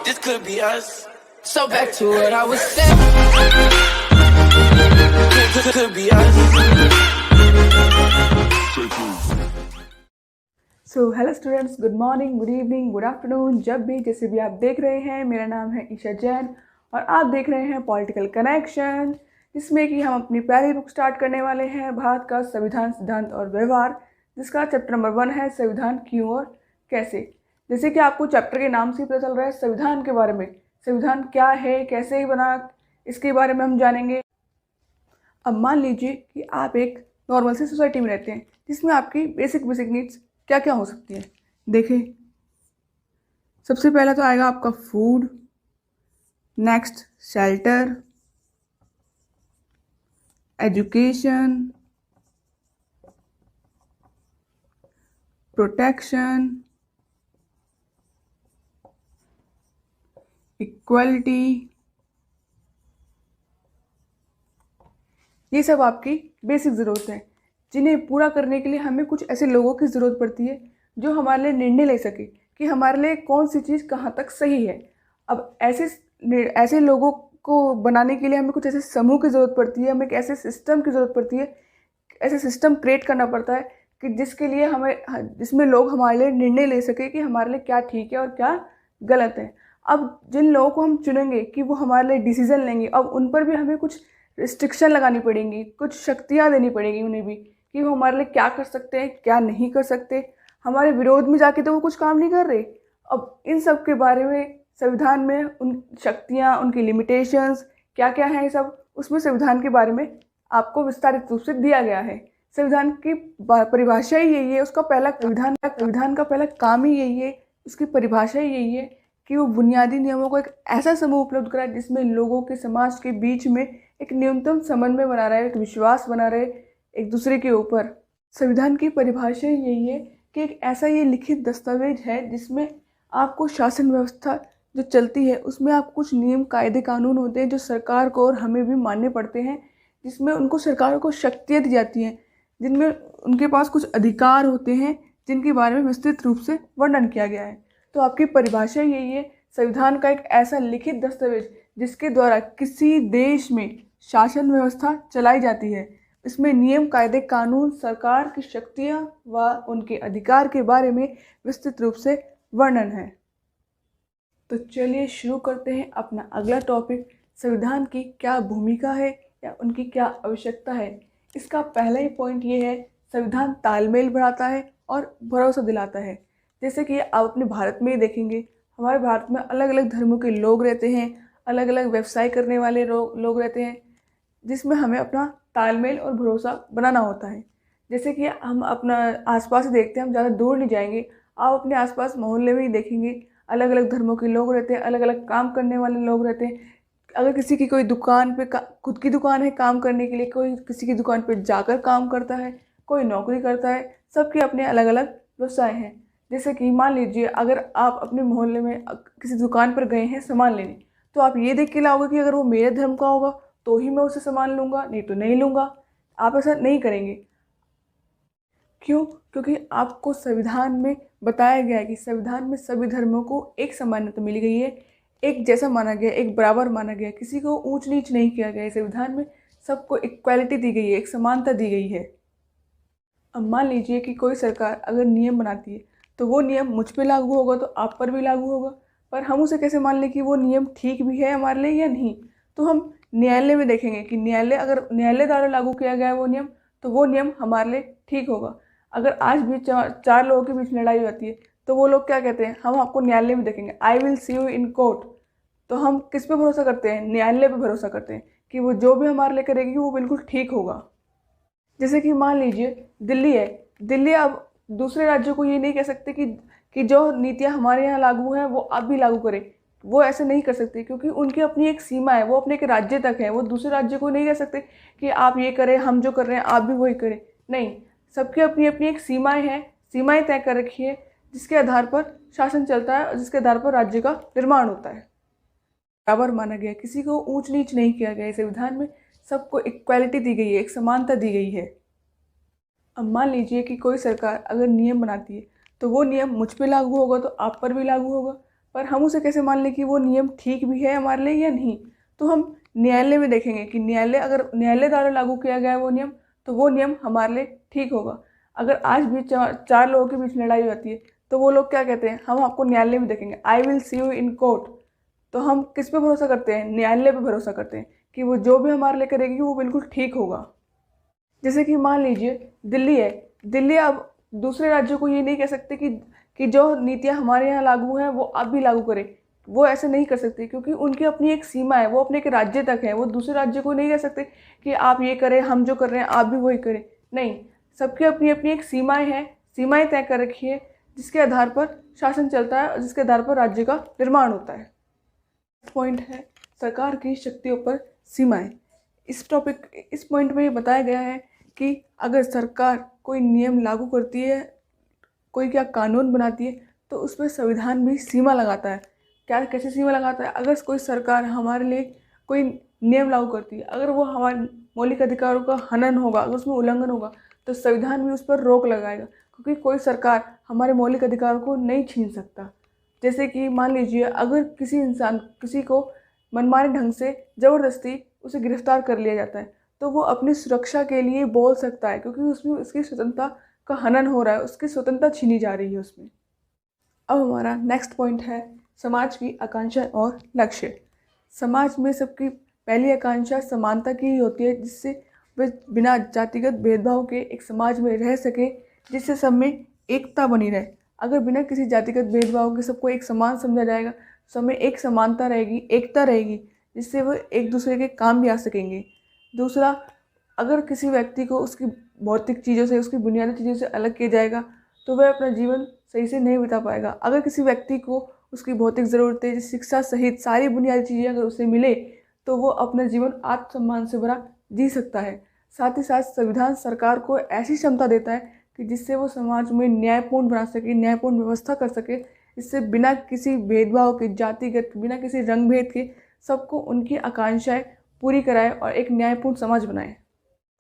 This could be us. So back to what I was saying. Could be us. So hello students, good morning, good evening, good afternoon. जब भी जैसे भी आप देख रहे हैं, मेरा नाम है ईशा जैन और आप देख रहे हैं पॉलिटिकल कनेक्शन, जिसमें कि हम अपनी पहली बुक स्टार्ट करने वाले हैं, भारत का संविधान, सिद्धांत और व्यवहार, जिसका चैप्टर नंबर 1 है संविधान क्यों और कैसे। जैसे कि आपको चैप्टर के नाम से ही पता चल रहा है संविधान के बारे में, संविधान क्या है, कैसे ही बना, इसके बारे में हम जानेंगे। अब मान लीजिए कि आप एक नॉर्मल सी सोसाइटी में रहते हैं जिसमें आपकी बेसिक नीड्स क्या क्या हो सकती है। देखिए, सबसे पहला तो आएगा आपका food, next shelter, education, protection, equality, ये सब आपकी बेसिक ज़रूरत है, जिन्हें पूरा करने के लिए हमें कुछ ऐसे लोगों की ज़रूरत पड़ती है जो हमारे लिए निर्णय ले सके कि हमारे लिए कौन सी चीज़ कहाँ तक सही है। अब ऐसे लोगों को बनाने के लिए हमें कुछ ऐसे समूह की ज़रूरत पड़ती है, हमें एक ऐसे सिस्टम की ज़रूरत पड़ती है, ऐसे सिस्टम क्रिएट करना पड़ता है कि जिसके लिए जिसमें लोग हमारे लिए निर्णय ले सके कि हमारे लिए क्या ठीक है और क्या गलत है। अब जिन लोगों को हम चुनेंगे कि वो हमारे लिए डिसीज़न लेंगे, अब उन पर भी हमें कुछ रिस्ट्रिक्शन लगानी पड़ेंगी, कुछ शक्तियाँ देनी पड़ेगी उन्हें भी कि वो हमारे लिए क्या कर सकते हैं, क्या नहीं कर सकते। हमारे विरोध में जाके तो वो कुछ काम नहीं कर रहे। अब इन सब के बारे में संविधान में उन शक्तियाँ, उनकी लिमिटेशंस क्या क्या हैं, सब उसमें संविधान के बारे में आपको विस्तारित रूप से दिया गया है। संविधान की परिभाषा ही यही है, उसका पहला संविधान का पहला काम ही यही है, उसकी परिभाषा ही यही है कि वो बुनियादी नियमों को एक ऐसा समूह उपलब्ध कराए जिसमें लोगों के, समाज के बीच में एक न्यूनतम समन्वय बना रहे, एक विश्वास बना रहे एक दूसरे के ऊपर। संविधान की परिभाषा यही है कि एक ऐसा ये लिखित दस्तावेज है जिसमें आपको शासन व्यवस्था जो चलती है उसमें आप कुछ नियम, कायदे, कानून होते हैं जो सरकार को और हमें भी मानने पड़ते हैं, जिसमें उनको, सरकार को शक्तियाँ दी जाती हैं, जिनमें उनके पास कुछ अधिकार होते हैं जिनके बारे में विस्तृत रूप से वर्णन किया गया है। तो आपकी परिभाषा यही है, संविधान का एक ऐसा लिखित दस्तावेज जिसके द्वारा किसी देश में शासन व्यवस्था चलाई जाती है। इसमें नियम, कायदे, कानून, सरकार की शक्तियाँ व उनके अधिकार के बारे में विस्तृत रूप से वर्णन है। तो चलिए शुरू करते हैं अपना अगला टॉपिक, संविधान की क्या भूमिका है या उनकी क्या आवश्यकता है। इसका पहला ही पॉइंट ये है, संविधान तालमेल बढ़ाता है और भरोसा दिलाता है। जैसे कि आप अपने भारत में ही देखेंगे, हमारे भारत में अलग अलग धर्मों के लोग रहते हैं, अलग अलग व्यवसाय करने वाले लोग रहते हैं, जिसमें हमें अपना तालमेल और भरोसा बनाना होता है। जैसे कि हम अपना आसपास ही देखते हैं, हम ज़्यादा दूर नहीं जाएंगे, आप अपने आसपास मोहल्ले में ही देखेंगे अलग अलग धर्मों के लोग रहते हैं, अलग अलग काम करने वाले लोग रहते हैं। अगर किसी की कोई दुकान पे खुद की दुकान है काम करने के लिए, कोई किसी की दुकान पे जाकर काम करता है, कोई नौकरी करता है, सबके अपने अलग अलग व्यवसाय हैं। जैसे कि मान लीजिए, अगर आप अपने मोहल्ले में किसी दुकान पर गए हैं सामान लेने, तो आप ये देख के लाओगे कि अगर वो मेरे धर्म का होगा तो ही मैं उसे सामान लूँगा, नहीं तो नहीं लूँगा। आप ऐसा नहीं करेंगे। क्यों? क्योंकि आपको संविधान में बताया गया है कि संविधान में सभी धर्मों को एक समानता मिली गई है, एक जैसा माना गया, एक बराबर माना गया, किसी को ऊंच नीच नहीं किया गया है। संविधान में सबको इक्वालिटी दी गई है, एक समानता दी गई है। अब मान लीजिए कि कोई सरकार अगर नियम बनाती है तो वो नियम मुझ पे लागू होगा तो आप पर भी लागू होगा, पर हम उसे कैसे मान लें कि वो नियम ठीक भी है हमारे लिए या नहीं। तो हम न्यायालय में देखेंगे कि अगर न्यायालय द्वारा लागू किया गया है वो नियम, तो वो नियम हमारे लिए ठीक होगा। अगर आज भी चार लोगों के बीच लड़ाई होती है तो वो लोग क्या कहते हैं, हम आपको न्यायालय में देखेंगे, I will see you in court. तो हम किस पे भरोसा करते हैं? न्यायालय पे भरोसा करते हैं कि वो जो भी हमारे लिए करेगी वो बिल्कुल ठीक होगा। जैसे कि मान लीजिए दिल्ली है, दिल्ली अब दूसरे राज्यों को ये नहीं कह सकते कि जो नीतियाँ हमारे यहाँ लागू हैं वो आप भी लागू करें। वो ऐसे नहीं कर सकते क्योंकि उनकी अपनी एक सीमा है, वो अपने एक राज्य तक है। वो दूसरे राज्य को नहीं कह सकते कि आप ये करें, हम जो कर रहे हैं आप भी वही करें। नहीं, सबकी अपनी अपनी एक सीमाएं हैं, सीमाएं तय कर रखी है जिसके आधार पर शासन चलता है और जिसके आधार पर राज्य का निर्माण होता है। बराबर माना गया, किसी को ऊंच नीच नहीं किया गया। संविधान में सबको इक्वालिटी दी गई है, एक समानता दी गई है। अब मान लीजिए कि कोई सरकार अगर नियम बनाती है तो वो नियम मुझ पे लागू होगा तो आप पर भी लागू होगा, पर हम उसे कैसे मान लें कि वो नियम ठीक भी है हमारे लिए या नहीं? तो हम न्यायालय में देखेंगे कि अगर न्यायालय द्वारा लागू किया गया है वो नियम, तो वो नियम हमारे लिए ठीक होगा। अगर आज भी चार लोगों के बीच लड़ाई होती है तो वो लोग क्या कहते हैं, हम आपको न्यायालय में देखेंगे, I will see you in court. तो हम किस पे भरोसा करते हैं? न्यायालय पे भरोसा करते हैं कि वो जो भी हमारे लिए करेगी वो बिल्कुल ठीक होगा। जैसे कि मान लीजिए दिल्ली है, दिल्ली अब दूसरे राज्यों को ये नहीं कह सकते कि जो नीतियाँ हमारे यहाँ लागू हैं वो आप भी लागू करें। वो ऐसे नहीं कर सकते क्योंकि उनकी अपनी एक सीमा है, वो अपने एक राज्य तक है। वो दूसरे राज्य को नहीं कह सकते कि आप ये करें, हम जो कर रहे हैं आप भी वही करें। नहीं, सबकी अपनी अपनी एक सीमाएं हैं, सीमाएं तय कर रखी है जिसके आधार पर शासन चलता है और जिसके आधार पर राज्य का निर्माण होता है। पॉइंट है सरकार की शक्तियों पर सीमाएं। इस पॉइंट में ये बताया गया है कि अगर सरकार कोई नियम लागू करती है, कोई क्या कानून बनाती है, तो उसमें संविधान भी सीमा लगाता है। कैसे सीमा लगाता है? अगर कोई सरकार हमारे लिए कोई नियम लागू करती है, अगर वो हमारे मौलिक अधिकारों का हनन होगा, अगर उसमें उल्लंघन होगा, तो संविधान भी उस पर रोक लगाएगा, क्योंकि कोई सरकार हमारे मौलिक अधिकारों को नहीं छीन सकता। जैसे कि मान लीजिए अगर किसी को मनमाने ढंग से ज़बरदस्ती उसे गिरफ्तार कर लिया जाता है, तो वो अपनी सुरक्षा के लिए बोल सकता है, क्योंकि उसमें उसकी स्वतंत्रता का हनन हो रहा है, उसकी स्वतंत्रता छीनी जा रही है उसमें। अब हमारा नेक्स्ट पॉइंट है समाज की आकांक्षा और लक्ष्य। समाज में सबकी पहली आकांक्षा समानता की ही होती है, जिससे वे बिना जातिगत भेदभाव के एक समाज में रह सके, जिससे सब में एकता बनी रहे। अगर बिना किसी जातिगत भेदभाव के सबको एक समान समझा जाएगा, सब में एक समानता रहेगी, एकता रहेगी, जिससे वो एक दूसरे के काम भी आ सकेंगे। दूसरा, अगर किसी व्यक्ति को उसकी भौतिक चीज़ों से, उसकी बुनियादी चीज़ों से अलग किया जाएगा, तो वह अपना जीवन सही से नहीं बिता पाएगा। अगर किसी व्यक्ति को उसकी भौतिक ज़रूरतें, शिक्षा सहित सारी बुनियादी चीज़ें अगर उसे मिले, तो वो अपना जीवन आत्मसम्मान से भरा जी सकता है। साथ ही साथ संविधान सरकार को ऐसी क्षमता देता है कि जिससे वो समाज में न्यायपूर्ण बना सके, न्यायपूर्ण व्यवस्था कर सके, इससे बिना किसी भेदभाव के, जातिगत, बिना किसी रंग भेद के सबको उनकी आकांक्षाएं पूरी कराए और एक न्यायपूर्ण समाज बनाए।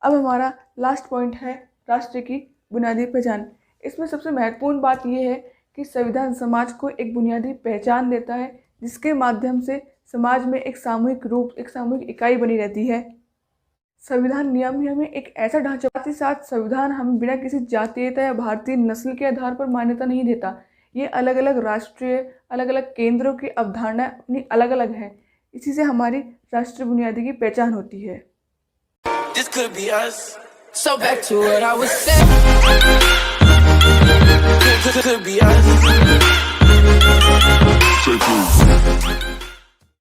अब हमारा लास्ट पॉइंट है राष्ट्र की बुनियादी पहचान। इसमें सबसे महत्वपूर्ण बात यह है कि संविधान समाज को एक बुनियादी पहचान देता है, जिसके माध्यम से समाज में एक सामूहिक रूप, एक सामूहिक इकाई बनी रहती है। संविधान नियम ही हमें एक ऐसा ढांचा, साथ ही साथ संविधान हमें बिना किसी जातीयता या भारतीय नस्ल के आधार पर मान्यता नहीं देता। ये अलग अलग राष्ट्रीय, अलग अलग केंद्रों की अवधारणा अपनी अलग अलग है। इसी से हमारी राष्ट्रीय बुनियादी की पहचान होती है। This could be us. So back to what I was saying. Could be us.